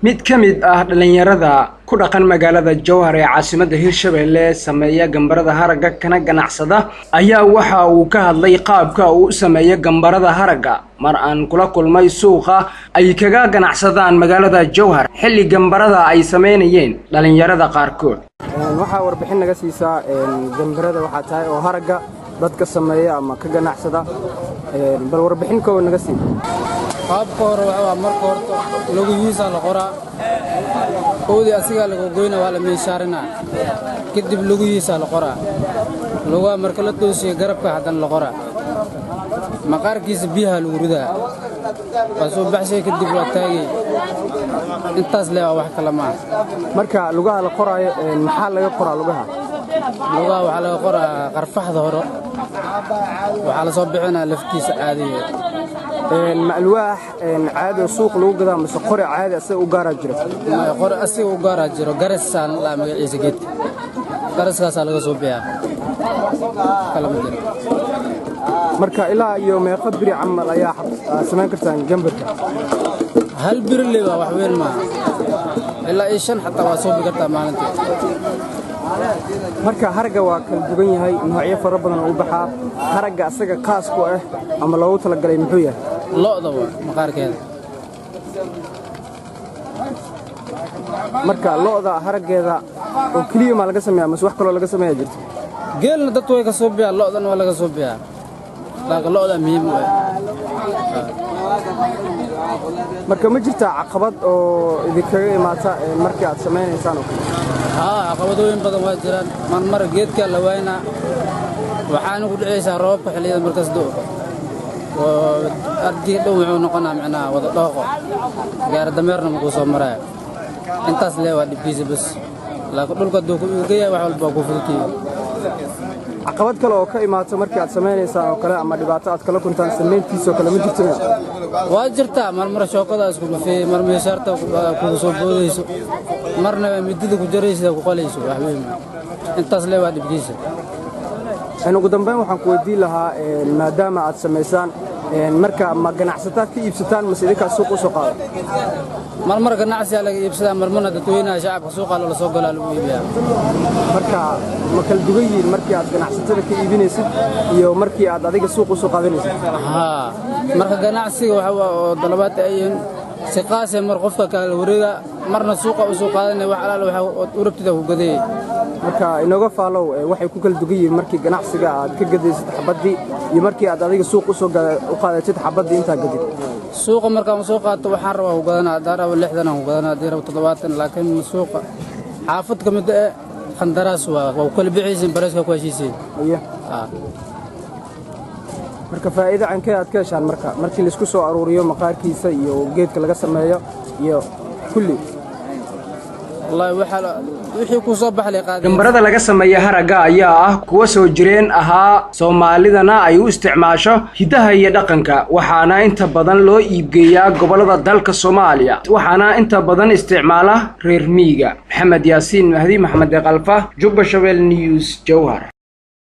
mid ka mid ah dhalinyarada ku dhaqan magaalada Jowhar ee caasimadda Hirshabelle sameeya gambarada haragga kana ganacsada ayaa waxa uu ka hadlay qaabka uu sameeyo gambarada haragga mar aan kula kulmay suuqa ay kaga ganacsadaan magaalada Jowhar xilli gambarada ay sameynayeen dhalinyarada qaarkood waxa warbixin naga siisaa gambarada waxa tahay oo haragga dadka sameeya ama ka ganacsada bal warbixin koow naga sii qaabka hore waa marka horta lagu yiisa la qoraa qoodi asiga lagu goyna wala meesharina kadib lagu yiisa la qoraa lagu marka la toosiyo garabka hadan la qoraa maqaarkiisa biyaha lagu ridaa soo baxshay kadib waa taagay intaas leeyahay wax kala ma marka lugaha la qoraayo maxaa laga qoraa lugaha waxa laga qoraa qarfaxda hore waxa la soo bixinaa laftiisa caadiga الواح عادة سوق لوجدا مش قرية عادة أسيء وجارة جرو قرية أسيء وجارة جرو جرسان لا ما يسجد جرس كاسة لقى صوبيا كلام جرو مركا إلى يوم يقبري عمل أياح سمعان كرتان جنبك هل برلي وحوين ما إلا إيشان حتى وصوب كرتا مالنتي marka haragga waa kala duwan yahay noocyo fara badan oo u baxa haragga asaga qaas ku ah ama loogu tala galay muxuu yahay lo'da maqaarkeeda marka lo'da haraggeeda oo kaliya ma laga sameeyaa mas wax kale laga sameeyaa jirto geelna dad way ka soo biyaa lo'dan waa laga soo biyaa laakiin lo'da muhiim ah marka ma jirta caqabad oo idinkaga imaata markii aad sameynaysaan oo kale caqabadooyin badan waa jiraan mar geedka la waayna waxaan ku dhacaysaa roobka xilliyada markaas doo oo ardi dhow wuxuu noqonaa macnaa wada dhooqo gaar dameerna ma ku soo maray intaas leeyahay dhibkiisa bas laakiin dhulka doo ku geeyay wax walba ku fududiyay caqabad kale oo ka imaata markii aad sameynaysaa oo kale ama dhibaato aad kala kuntaan sameyntiisa kale ma jirto waa jirtaa mar shookada isku dhufay mar meesharta ku soo boodayso marna midida ku jaraysa ku qalayso wax weyn intaas leeyahay dhibkiisa ugu dambeyn waxaan ku weydiin lahaa maadaama aad sameysaan marka ma ganacsataa ka iibsataan mise idinka suuq u soo qaado mar ganacsi laga iibsadaa marmana dadweynaha shacabka suuqa la soo galaa lagu iibiyaa marka ma kala duwan yihiin markii aad ganacsatada ka iibinaysid iyo markii aad adiga suuq u soo qaadanaysid marka ganacsiga waxa oo dalabaad ay si qaas ah mar qofka kala wareega marna suuqa u soo qaadanay wax alaal waxa u rabtida ku gaday marka inooga faalow waxay ku kala duwan yihiin markii ganacsiga aad ka gadaysid xabadii iyo markii aad adiga suuq u soo qaadaysad xabadii inta gadid suuqa marka aan soo qaato waxaan rabaa u gadanaa daaraw 60 aan u gadanaa diiraw 70 laakiin suuqa xaafad kamid ah qandaraas waa kala bixiyeen baraska ku heshiisay marka faa'iido aan ka heshaan markii la isku soo aruuriyo maqaarkiisa iyo geedka laga sameeyo iyo kulli wallahi wixii ku soo baxlay qaad gambarada laga sameeyo haragga ayaa ah kuwa soo jireen ahaa Soomaalidana ay u isticmaasho hidaha iyo dhaqanka waxaana inta badan loo iibgeeyaa gobolada dalka Soomaaliya waxaana inta badan isticmaala reer miyiga Maxamed Yaasiin Mahdi Maxamed Qalfa Jubba Shabelle News Jowhar